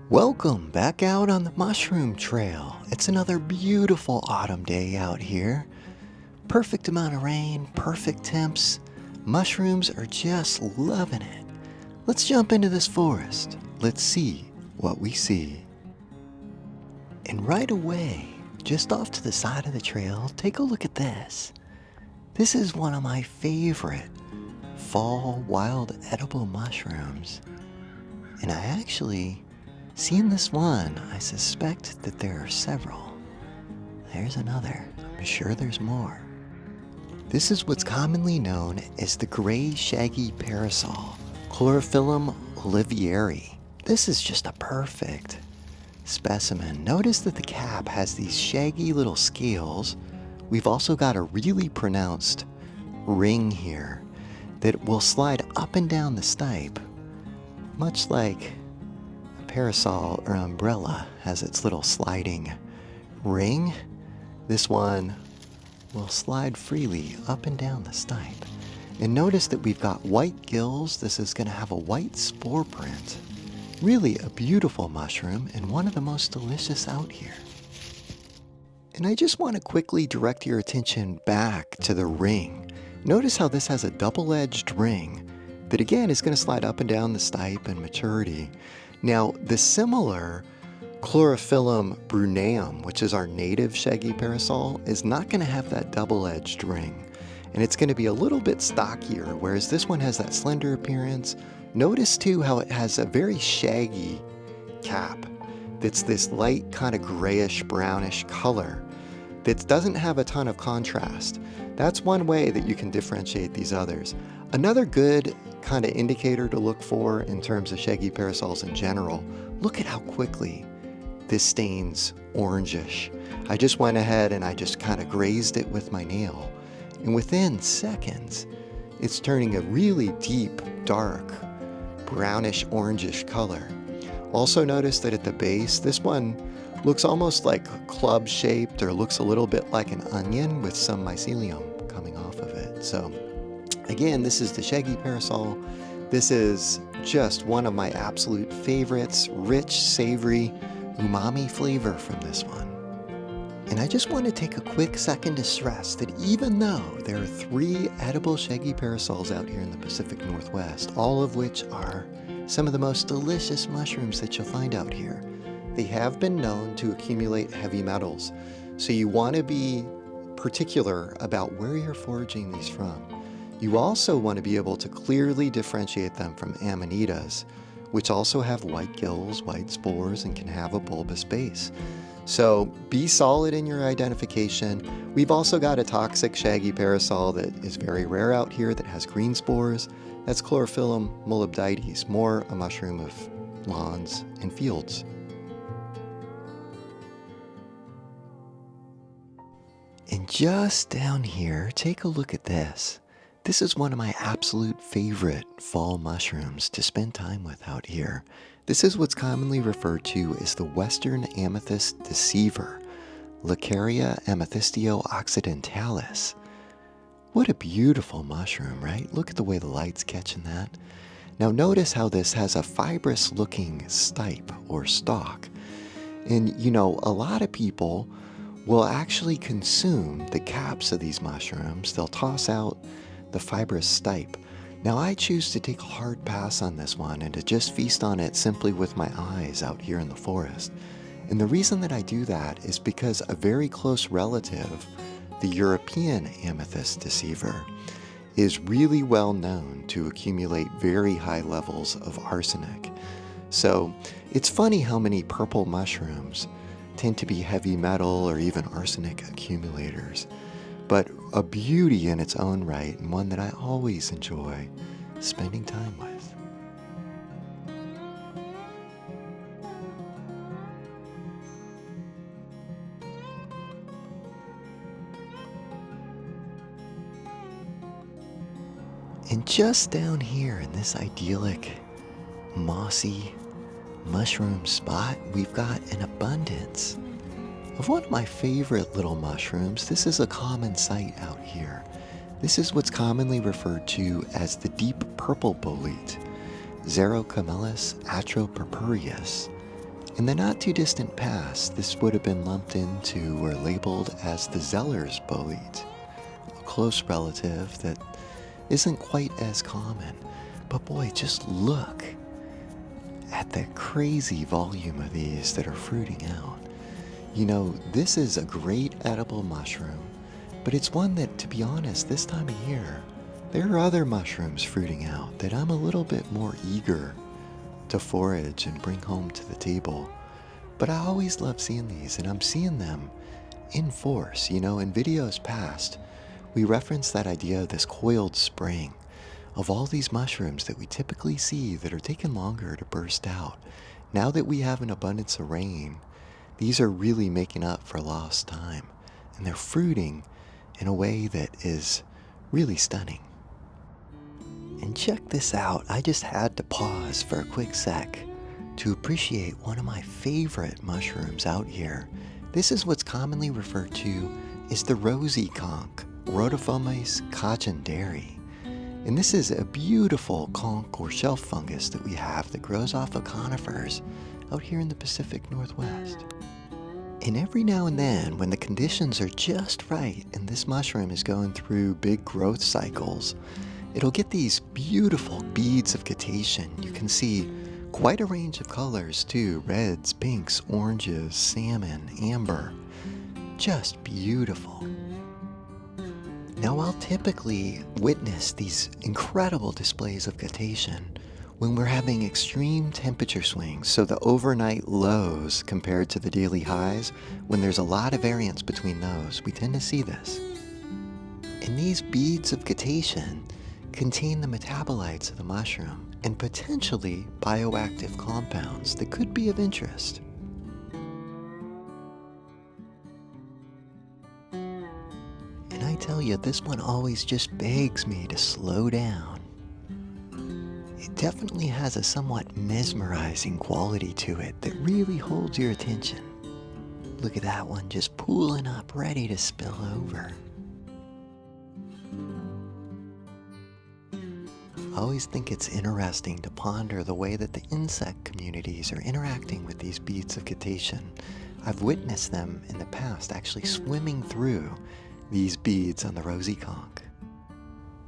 Welcome back out on the mushroom trail. It's another beautiful autumn day out here. Perfect amount of rain, perfect temps. Mushrooms are just loving it. Let's jump into this forest. Let's see what we see. And right away, just off to the side of the trail, take a look at this. This is one of my favorite fall wild edible mushrooms. And I actually seen this one. I suspect that there are several. There's another. I'm sure there's more. This is what's commonly known as the gray shaggy parasol, Chlorophyllum olivieri. This is just a perfect specimen. Notice that the cap has these shaggy little scales. We've also got a really pronounced ring here that will slide up and down the stipe, much like parasol or umbrella has its little sliding ring. This one will slide freely up and down the stipe. And notice that we've got white gills. This is going to have a white spore print. Really a beautiful mushroom and one of the most delicious out here. And I just want to quickly direct your attention back to the ring. Notice how this has a double-edged ring that again is going to slide up and down the stipe in maturity. Now, the similar Chlorophyllum bruneum, which is our native shaggy parasol, is not going to have that double-edged ring. And it's going to be a little bit stockier, whereas this one has that slender appearance. Notice too how it has a very shaggy cap that's this light kind of grayish brownish color that doesn't have a ton of contrast. That's one way that you can differentiate these others. Another good kind of indicator to look for in terms of shaggy parasols in general, look at how quickly this stains orangish. I just went ahead and I just kind of grazed it with my nail, and within seconds it's turning a really deep, dark, brownish orangish color. Also notice that at the base, this one looks almost like club shaped, or looks a little bit like an onion with some mycelium coming off of it. So again, this is the shaggy parasol. This is just one of my absolute favorites. Rich, savory, umami flavor from this one. And I just want to take a quick second to stress that even though there are 3 edible shaggy parasols out here in the Pacific Northwest, all of which are some of the most delicious mushrooms that you'll find out here, they have been known to accumulate heavy metals. So you want to be particular about where you're foraging these from. You also want to be able to clearly differentiate them from amanitas, which also have white gills, white spores, and can have a bulbous base. So be solid in your identification. We've also got a toxic shaggy parasol that is very rare out here that has green spores. That's Chlorophyllum molybdites, more a mushroom of lawns and fields. And just down here, take a look at this. This is one of my absolute favorite fall mushrooms to spend time with out here. This is what's commonly referred to as the Western Amethyst Deceiver, Laccaria amethysteo-occidentalis. What a beautiful mushroom, right? Look at the way the light's catching that. Now notice how this has a fibrous looking stipe or stalk. And you know, a lot of people will actually consume the caps of these mushrooms. They'll toss out the fibrous stipe. Now I choose to take a hard pass on this one and to just feast on it simply with my eyes out here in the forest. And the reason that I do that is because a very close relative, the European Amethyst Deceiver, is really well known to accumulate very high levels of arsenic. So it's funny how many purple mushrooms tend to be heavy metal or even arsenic accumulators. But a beauty in its own right, and one that I always enjoy spending time with. And just down here in this idyllic, mossy mushroom spot, we've got an abundance of one of my favorite little mushrooms. This is a common sight out here. This is what's commonly referred to as the deep purple bolete, Xerocomellus atropurpureus. In the not too distant past, this would have been lumped into or labeled as the Zeller's bolete, a close relative that isn't quite as common. But boy, just look at the crazy volume of these that are fruiting out. You know, this is a great edible mushroom, but it's one that, to be honest, this time of year, there are other mushrooms fruiting out that I'm a little bit more eager to forage and bring home to the table. But I always love seeing these, and I'm seeing them in force. You know, in videos past, we referenced that idea of this coiled spring of all these mushrooms that we typically see that are taking longer to burst out. Now that we have an abundance of rain, these are really making up for lost time, and they're fruiting in a way that is really stunning. And check this out, I just had to pause for a quick sec to appreciate one of my favorite mushrooms out here. This is what's commonly referred to as the Rosy Conk, Rhodofomes cajanderi. And this is a beautiful conch or shelf fungus that we have that grows off of conifers out here in the Pacific Northwest. And every now and then, when the conditions are just right and this mushroom is going through big growth cycles, it'll get these beautiful beads of getacean. You can see quite a range of colors too, reds, pinks, oranges, salmon, amber. Just beautiful. Now I'll typically witness these incredible displays of getacean when we're having extreme temperature swings, so the overnight lows compared to the daily highs, when there's a lot of variance between those, we tend to see this. And these beads of getacean contain the metabolites of the mushroom and potentially bioactive compounds that could be of interest. And I tell you, this one always just begs me to slow down. It definitely has a somewhat mesmerizing quality to it that really holds your attention. Look at that one just pooling up, ready to spill over. I always think it's interesting to ponder the way that the insect communities are interacting with these beads of getacean. I've witnessed them in the past actually swimming through these beads on the Rosy Conk.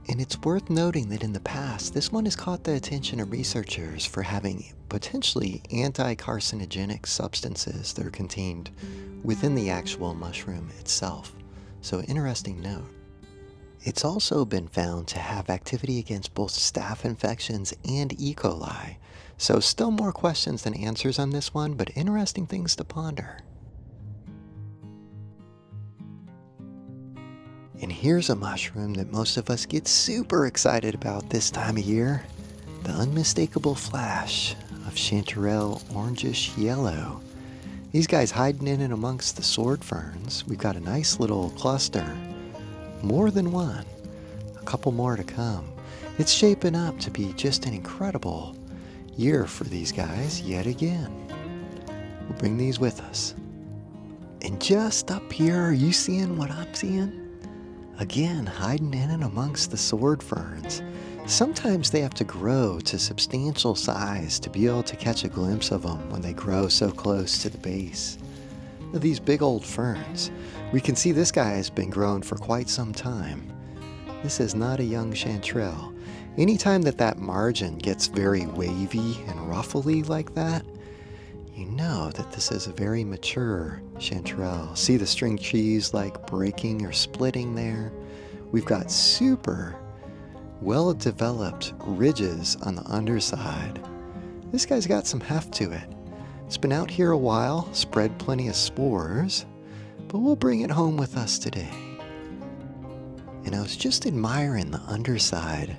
And it's worth noting that in the past, this one has caught the attention of researchers for having potentially anti-carcinogenic substances that are contained within the actual mushroom itself. So, interesting note. It's also been found to have activity against both staph infections and E. coli. So still more questions than answers on this one, but interesting things to ponder. And here's a mushroom that most of us get super excited about this time of year. The unmistakable flash of Chanterelle orangish yellow. These guys hiding in and amongst the sword ferns. We've got a nice little cluster. More than one. A couple more to come. It's shaping up to be just an incredible year for these guys yet again. We'll bring these with us. And just up here, are you seeing what I'm seeing? Again, hiding in and amongst the sword ferns. Sometimes they have to grow to substantial size to be able to catch a glimpse of them when they grow so close to the base of these big old ferns. We can see this guy has been growing for quite some time. This is not a young chanterelle. Anytime that margin gets very wavy and ruffly like that, you know that this is a very mature chanterelle. See the string cheese like breaking or splitting there? We've got super well-developed ridges on the underside. This guy's got some heft to it. It's been out here a while, spread plenty of spores, but we'll bring it home with us today. And I was just admiring the underside.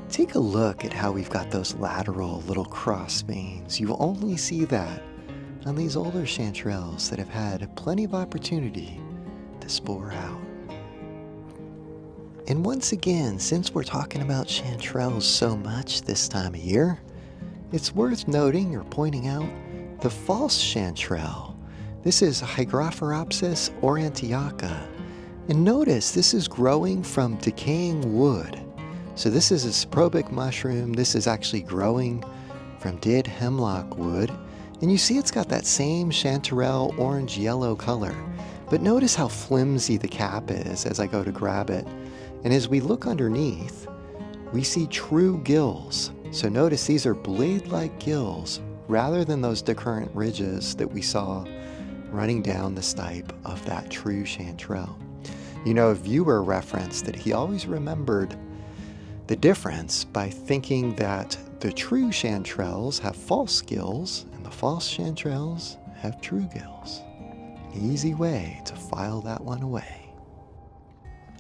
Take a look at how we've got those lateral little cross veins. You only see that on these older chanterelles that have had plenty of opportunity to spore out. And once again, since we're talking about chanterelles so much this time of year, it's worth noting or pointing out the false chanterelle. This is Hygrophorapsis aurantiaca. And notice this is growing from decaying wood. So this is a saprobic mushroom. This is actually growing from dead hemlock wood. And you see it's got that same chanterelle orange-yellow color. But notice how flimsy the cap is as I go to grab it. And as we look underneath, we see true gills. So notice these are blade-like gills rather than those decurrent ridges that we saw running down the stipe of that true chanterelle. You know, a viewer referenced that he always remembered the difference by thinking that the true chanterelles have false gills and the false chanterelles have true gills. Easy way to file that one away.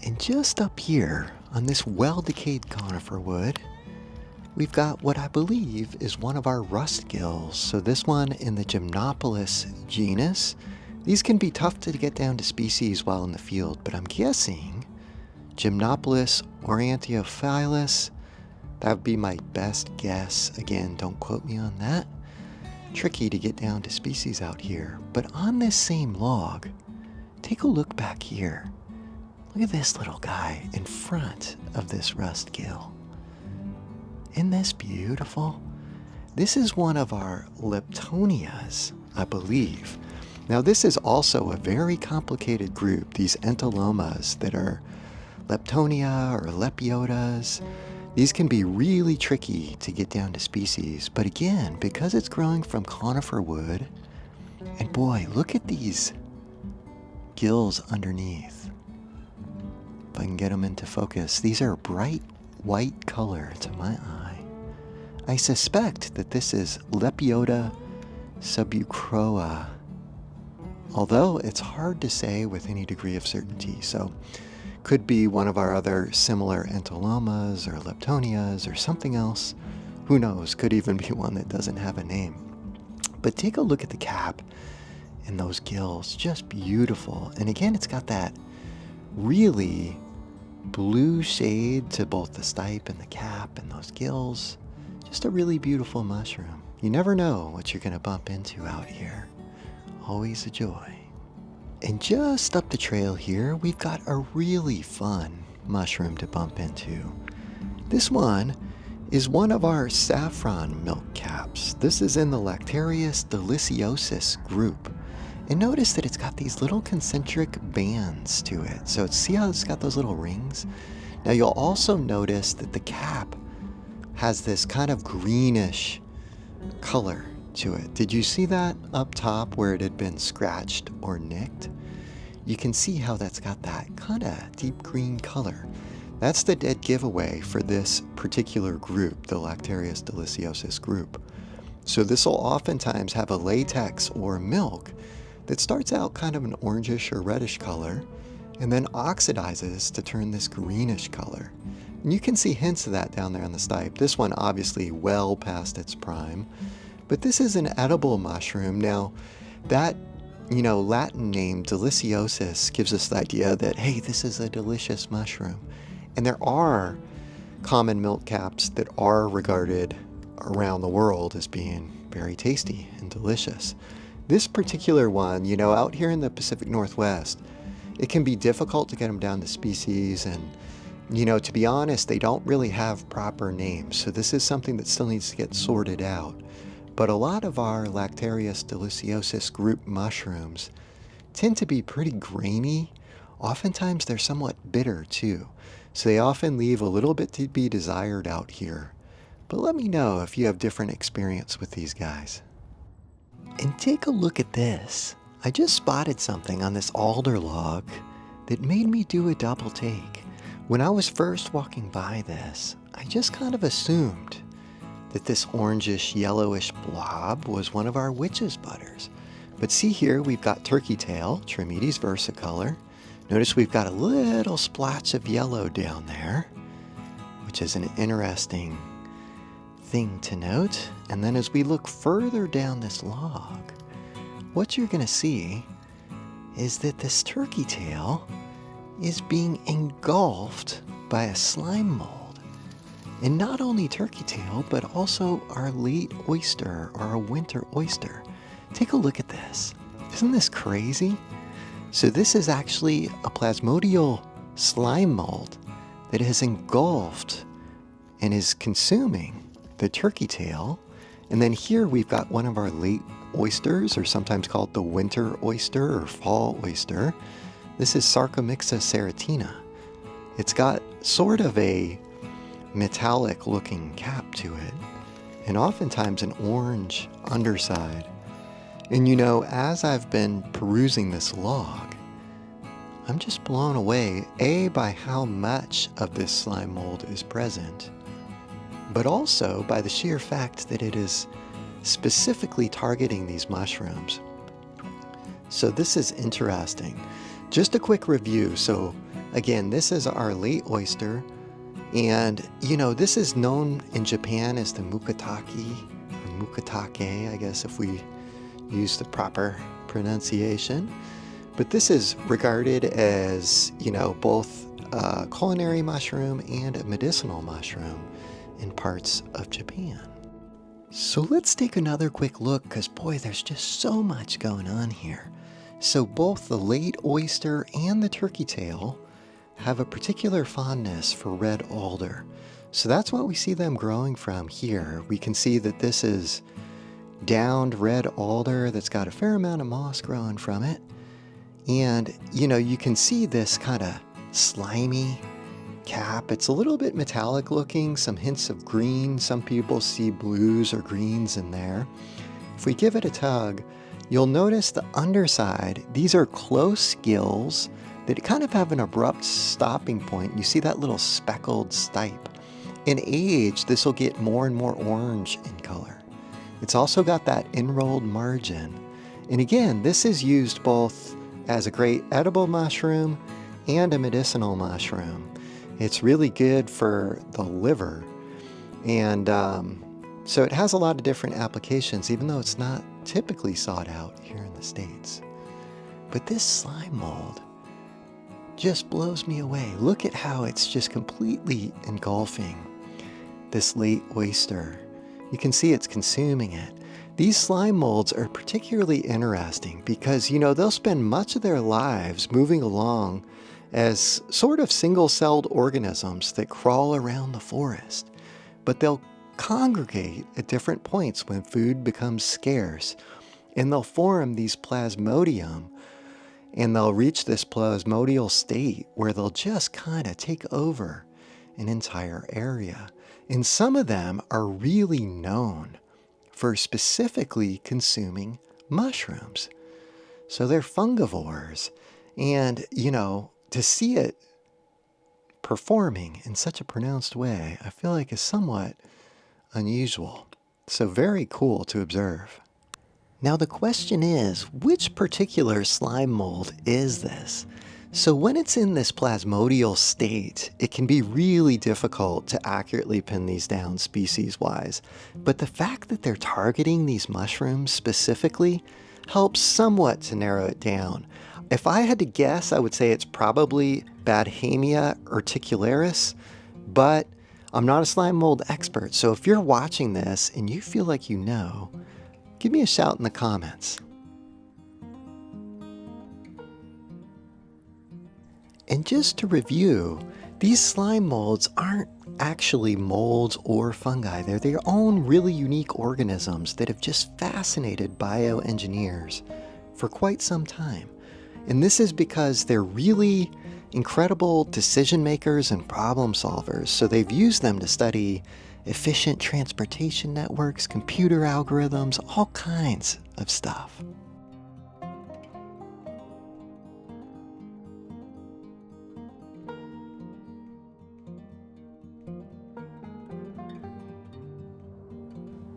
And just up here on this well-decayed conifer wood, we've got what I believe is one of our rust gills. So this one in the Gymnopolis genus. These can be tough to get down to species while in the field, but I'm guessing Gymnopolis orientophilis, that would be my best guess. Again, don't quote me on that. Tricky to get down to species out here. But on this same log, take a look back here. Look at this little guy in front of this rust gill. Isn't this beautiful? This is one of our Leptonias, I believe. Now this is also a very complicated group, these entalomas that are Leptonia or Lepiotas. These can be really tricky to get down to species, but again, because it's growing from conifer wood, and boy, look at these gills underneath. If I can get them into focus, these are a bright white color to my eye. I suspect that this is Lepiota subucroa, although it's hard to say with any degree of certainty, so could be one of our other similar entalomas or leptonias or something else. Who knows, could even be one that doesn't have a name. But take a look at the cap and those gills, just beautiful. And again, it's got that really blue shade to both the stipe and the cap and those gills. Just a really beautiful mushroom. You never know what you're gonna bump into out here. Always a joy. And just up the trail here, we've got a really fun mushroom to bump into. This one is one of our saffron milk caps. This is in the Lactarius deliciosus group. And notice that it's got these little concentric bands to it. So see how it's got those little rings? Now you'll also notice that the cap has this kind of greenish color to it. Did you see that up top where it had been scratched or nicked? You can see how that's got that kind of deep green color. That's the dead giveaway for this particular group, the Lactarius deliciosus group. So this will oftentimes have a latex or milk that starts out kind of an orangish or reddish color and then oxidizes to turn this greenish color. And you can see hints of that down there on the stipe. This one obviously well past its prime. But this is an edible mushroom. Now, that, Latin name, deliciosus, gives us the idea that, hey, this is a delicious mushroom. And there are common milk caps that are regarded around the world as being very tasty and delicious. This particular one, out here in the Pacific Northwest, it can be difficult to get them down to species. And, to be honest, they don't really have proper names. So this is something that still needs to get sorted out. But a lot of our Lactarius deliciosus group mushrooms tend to be pretty grainy. Oftentimes they're somewhat bitter too. So they often leave a little bit to be desired out here. But let me know if you have different experience with these guys. And take a look at this. I just spotted something on this alder log that made me do a double take. When I was first walking by this, I just kind of assumed that this orangish, yellowish blob was one of our witch's butters. But see here, we've got turkey tail, Trametes versicolor. Notice we've got a little splotch of yellow down there, which is an interesting thing to note. And then as we look further down this log, what you're gonna see is that this turkey tail is being engulfed by a slime mold. And not only turkey tail, but also our late oyster or our winter oyster. Take a look at this. Isn't this crazy? So this is actually a plasmodial slime mold that has engulfed and is consuming the turkey tail. And then here we've got one of our late oysters, or sometimes called the winter oyster or fall oyster. This is Sarcomyxa serratina. It's got sort of a metallic looking cap to it, and oftentimes an orange underside. And you know, as I've been perusing this log, I'm just blown away, A, by how much of this slime mold is present, but also by the sheer fact that it is specifically targeting these mushrooms. So this is interesting. Just a quick review. So again, this is our late oyster, and you know, this is known in Japan as the mukatake, or mukatake, I guess if we use the proper pronunciation. But this is regarded as, you know, both a culinary mushroom and a medicinal mushroom in parts of Japan. So let's take another quick look, because boy, there's just so much going on here. So both the late oyster and the turkey tail have a particular fondness for red alder. So that's what we see them growing from here. We can see that this is downed red alder that's got a fair amount of moss growing from it. And, you know, you can see this kind of slimy cap. It's a little bit metallic looking, some hints of green. Some people see blues or greens in there. If we give it a tug, you'll notice the underside. These are close gills that kind of have an abrupt stopping point. You see that little speckled stipe. In age, this will get more and more orange in color. It's also got that enrolled margin. And again, this is used both as a great edible mushroom and a medicinal mushroom. It's really good for the liver. And so it has a lot of different applications, even though it's not typically sought out here in the States. But this slime mold just blows me away. Look at how it's just completely engulfing this late oyster. You can see it's consuming it. These slime molds are particularly interesting because, you know, they'll spend much of their lives moving along as sort of single-celled organisms that crawl around the forest. But they'll congregate at different points when food becomes scarce, and they'll form these plasmodium, and they'll reach this plasmodial state where they'll just kind of take over an entire area. And some of them are really known for specifically consuming mushrooms. So they're fungivores. And, you know, to see it performing in such a pronounced way, I feel like is somewhat unusual. So very cool to observe. Now the question is, which particular slime mold is this? So when it's in this plasmodial state, it can be really difficult to accurately pin these down species-wise. But the fact that they're targeting these mushrooms specifically helps somewhat to narrow it down. If I had to guess, I would say it's probably Badhamia urticularis, but I'm not a slime mold expert. So if you're watching this and you feel like you know, give me a shout in the comments. And just to review, these slime molds aren't actually molds or fungi. They're their own really unique organisms that have just fascinated bioengineers for quite some time. And this is because they're really incredible decision makers and problem solvers. So they've used them to study efficient transportation networks, computer algorithms, all kinds of stuff.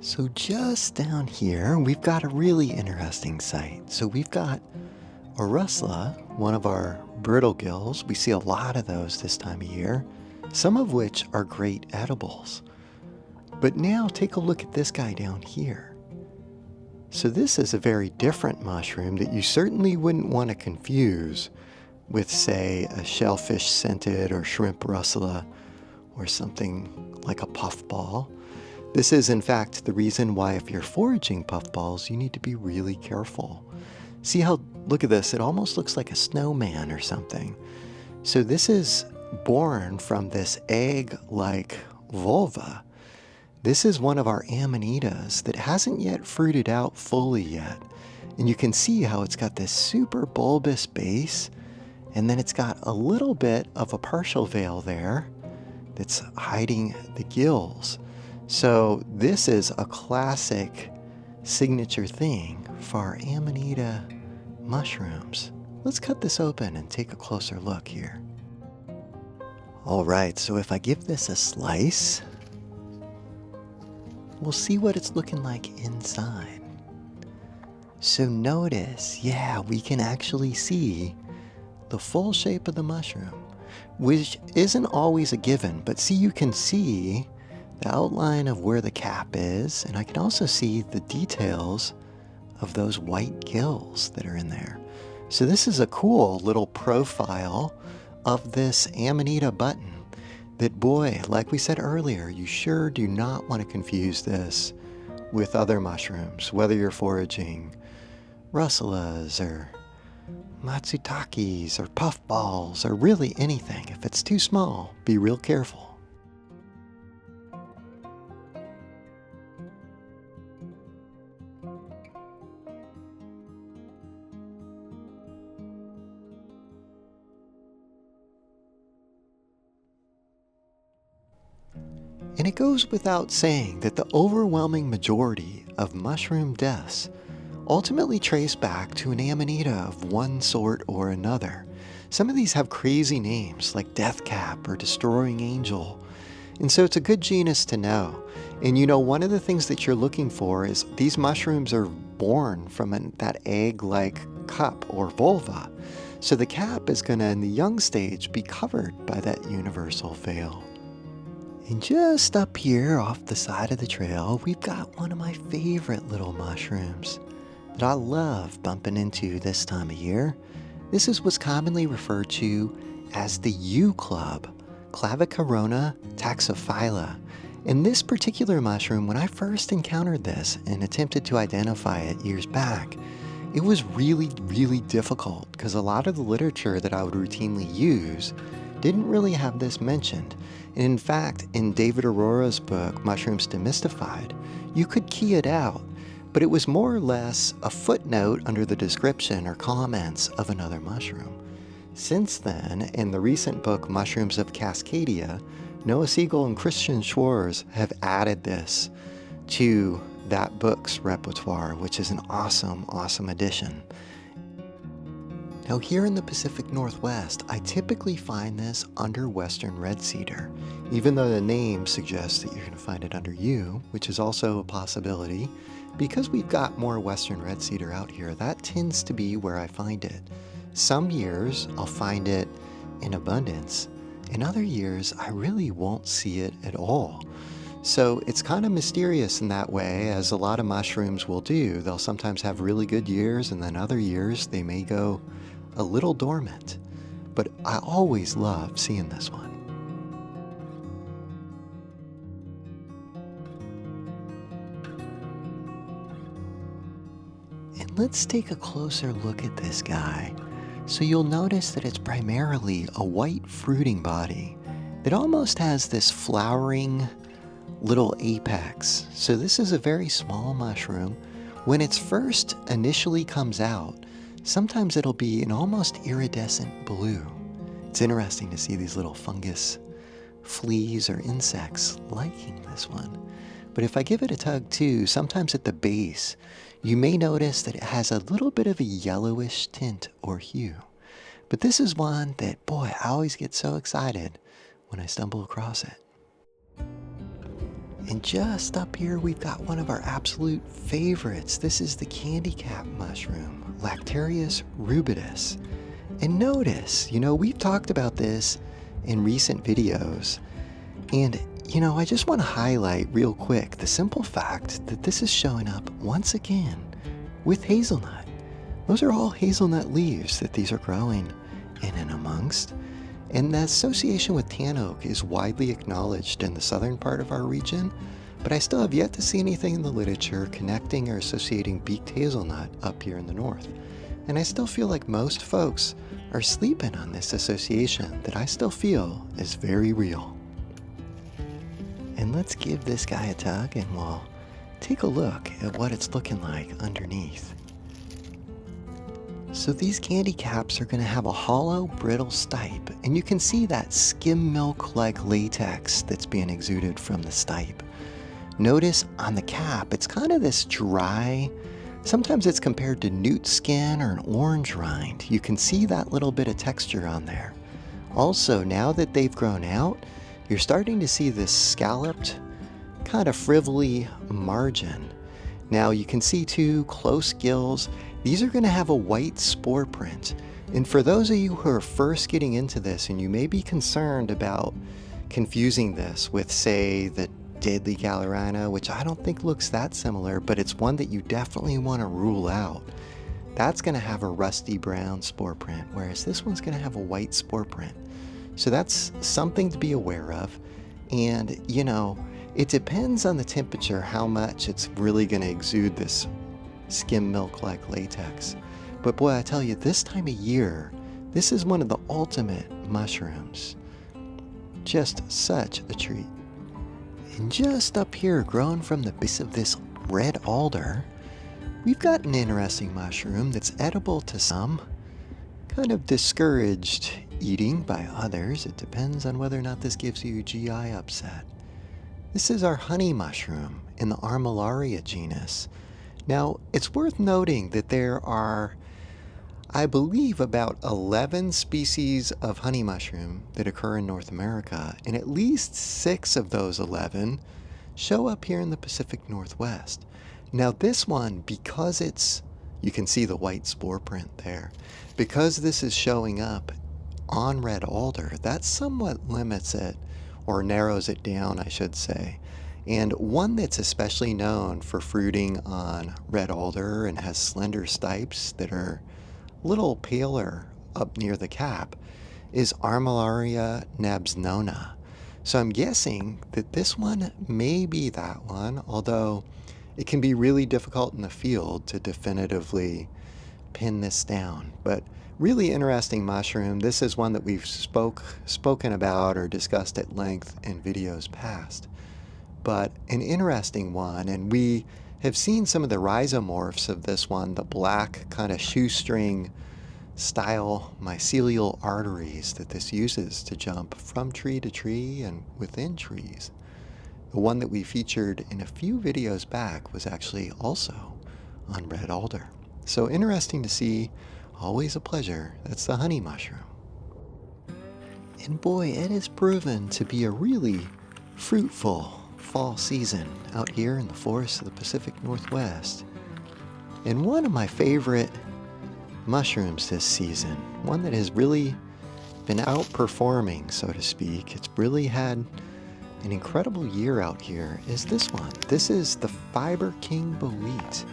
So just down here, we've got a really interesting site. So we've got Orusla, one of our brittle gills. We see a lot of those this time of year, some of which are great edibles. But now take a look at this guy down here. So this is a very different mushroom that you certainly wouldn't want to confuse with, say, a shellfish-scented or shrimp russula or something like a puffball. This is, in fact, the reason why if you're foraging puffballs, you need to be really careful. See how, look at this, it almost looks like a snowman or something. So this is born from this egg-like vulva This is one of our amanitas that hasn't yet fruited out fully yet. And you can see how it's got this super bulbous base, and then it's got a little bit of a partial veil there that's hiding the gills. So this is a classic signature thing for our amanita mushrooms. Let's cut this open and take a closer look here. All right, so if I give this a slice, we'll see what it's looking like inside. So notice, yeah, we can actually see the full shape of the mushroom, which isn't always a given, but see, you can see the outline of where the cap is, and I can also see the details of those white gills that are in there. So this is a cool little profile of this amanita button that, boy, like we said earlier, you sure do not want to confuse this with other mushrooms, whether you're foraging russulas or matsutakis or puffballs or really anything. If it's too small, be real careful. And it goes without saying that the overwhelming majority of mushroom deaths ultimately trace back to an amanita of one sort or another. Some of these have crazy names like Death Cap or Destroying Angel, and so it's a good genus to know. And you know, one of the things that you're looking for is these mushrooms are born from that egg-like cup or vulva. So the cap is going to, in the young stage, be covered by that universal veil. And just up here off the side of the trail, we've got one of my favorite little mushrooms that I love bumping into this time of year. This is what's commonly referred to as the Yew Club, Clavicorona taxophylla. And this particular mushroom, when I first encountered this and attempted to identify it years back, it was really, really difficult because a lot of the literature that I would routinely use didn't really have this mentioned. And in fact, in David Aurora's book, Mushrooms Demystified, you could key it out, but it was more or less a footnote under the description or comments of another mushroom. Since then, in the recent book, Mushrooms of Cascadia, Noah Siegel and Christian Schwarz have added this to that book's repertoire, which is an awesome, awesome addition. Now here in the Pacific Northwest, I typically find this under Western red cedar, even though the name suggests that you're going to find it under yew, which is also a possibility. Because we've got more Western red cedar out here, that tends to be where I find it. Some years I'll find it in abundance. In other years, I really won't see it at all. So it's kind of mysterious in that way, as a lot of mushrooms will do. They'll sometimes have really good years, and then other years they may go a little dormant. But I always love seeing this one. And let's take a closer look at this guy. So you'll notice that it's primarily a white fruiting body that almost has this flowering little apex. So this is a very small mushroom. When it's first initially comes out, sometimes it'll be an almost iridescent blue. It's interesting to see these little fungus fleas or insects liking this one. But if I give it a tug too, sometimes at the base, you may notice that it has a little bit of a yellowish tint or hue. But this is one that, boy, I always get so excited when I stumble across it. And just up here, we've got one of our absolute favorites. This is the candy cap mushroom, Laccaria rubidus. And notice, we've talked about this in recent videos. And, I just want to highlight real quick the simple fact that this is showing up once again with hazelnut. Those are all hazelnut leaves that these are growing in and amongst. And the association with tan oak is widely acknowledged in the southern part of our region, but I still have yet to see anything in the literature connecting or associating beaked hazelnut up here in the north. And I still feel like most folks are sleeping on this association that I still feel is very real. And let's give this guy a tug and we'll take a look at what it's looking like underneath. So these candy caps are going to have a hollow, brittle stipe, and you can see that skim milk-like latex that's being exuded from the stipe. Notice on the cap, it's kind of this dry, sometimes it's compared to newt skin or an orange rind. You can see that little bit of texture on there. Also, now that they've grown out, you're starting to see this scalloped, kind of frivolly margin. Now you can see too, close gills. These are going to have a white spore print. And for those of you who are first getting into this and you may be concerned about confusing this with, say, the deadly Gallerana, which I don't think looks that similar, but it's one that you definitely want to rule out. That's going to have a rusty brown spore print, whereas this one's going to have a white spore print. So that's something to be aware of. And, you know, it depends on the temperature how much it's really going to exude this skim milk-like latex. But boy, I tell you, this time of year, this is one of the ultimate mushrooms. Just such a treat. And just up here, growing from the base of this red alder, we've got an interesting mushroom that's edible to some, kind of discouraged eating by others. It depends on whether or not this gives you GI upset. This is our honey mushroom in the Armillaria genus. Now, it's worth noting that there are, I believe, about 11 species of honey mushroom that occur in North America, and at least 6 of those 11 show up here in the Pacific Northwest. Now, this one, because it's, you can see the white spore print there, because this is showing up on red alder, that somewhat limits it, or narrows it down, I should say. And one that's especially known for fruiting on red alder and has slender stipes that are a little paler up near the cap is Armillaria nabsnona. So I'm guessing that this one may be that one, although it can be really difficult in the field to definitively pin this down. But really interesting mushroom. This is one that we've spoken about or discussed at length in videos past. But an interesting one, and we have seen some of the rhizomorphs of this one, the black kind of shoestring style mycelial arteries that this uses to jump from tree to tree and within trees. The one that we featured in a few videos back was actually also on red alder. So interesting to see, always a pleasure. That's the honey mushroom. And boy, it has proven to be a really fruitful fall season out here in the forests of the Pacific Northwest. And one of my favorite mushrooms this season, one that has really been outperforming, so to speak, it's really had an incredible year out here, is this one. This is the fiber king bolete,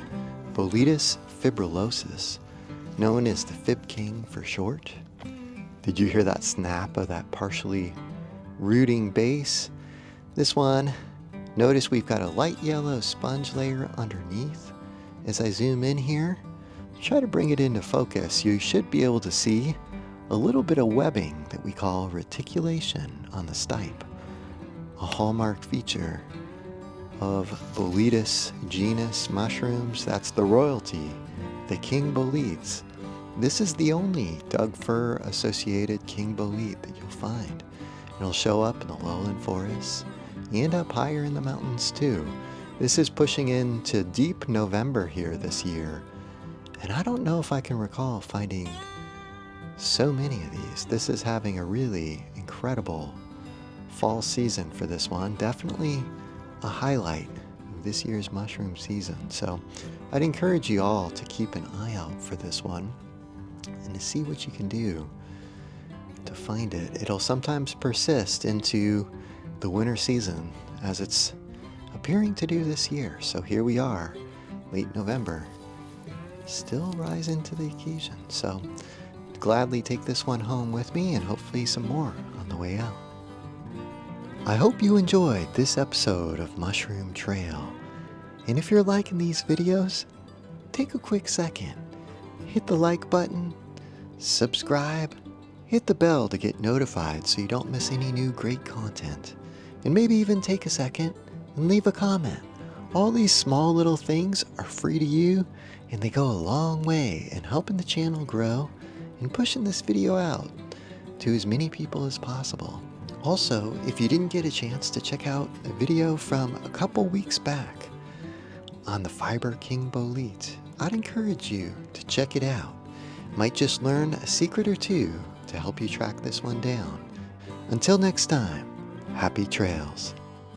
Boletes fibrillosus, known as the Fib King for short. Did you hear that snap of that partially rooting base? This one, notice we've got a light yellow sponge layer underneath. As I zoom in here, try to bring it into focus, you should be able to see a little bit of webbing that we call reticulation on the stipe, a hallmark feature of Boletes genus mushrooms. That's the royalty, the king boletes. This is the only Doug fir associated king bolete that you'll find. It'll show up in the lowland forests and up higher in the mountains too. This is pushing into deep November here this year, and I don't know if I can recall finding so many of these. This is having a really incredible fall season for this one. Definitely a highlight of this year's mushroom season. So I'd encourage you all to keep an eye out for this one and to see what you can do to find it. It'll sometimes persist into the winter season as it's appearing to do this year. So here we are, late November, still rising to the occasion. So gladly take this one home with me and hopefully some more on the way out. I hope you enjoyed this episode of Mushroom Trail. And if you're liking these videos, take a quick second, hit the like button, subscribe, hit the bell to get notified so you don't miss any new great content. And maybe even take a second and leave a comment. All these small little things are free to you, and they go a long way in helping the channel grow and pushing this video out to as many people as possible. Also, if you didn't get a chance to check out a video from a couple weeks back on the Fiber King Bolete, I'd encourage you to check it out. Might just learn a secret or two to help you track this one down. Until next time, happy trails.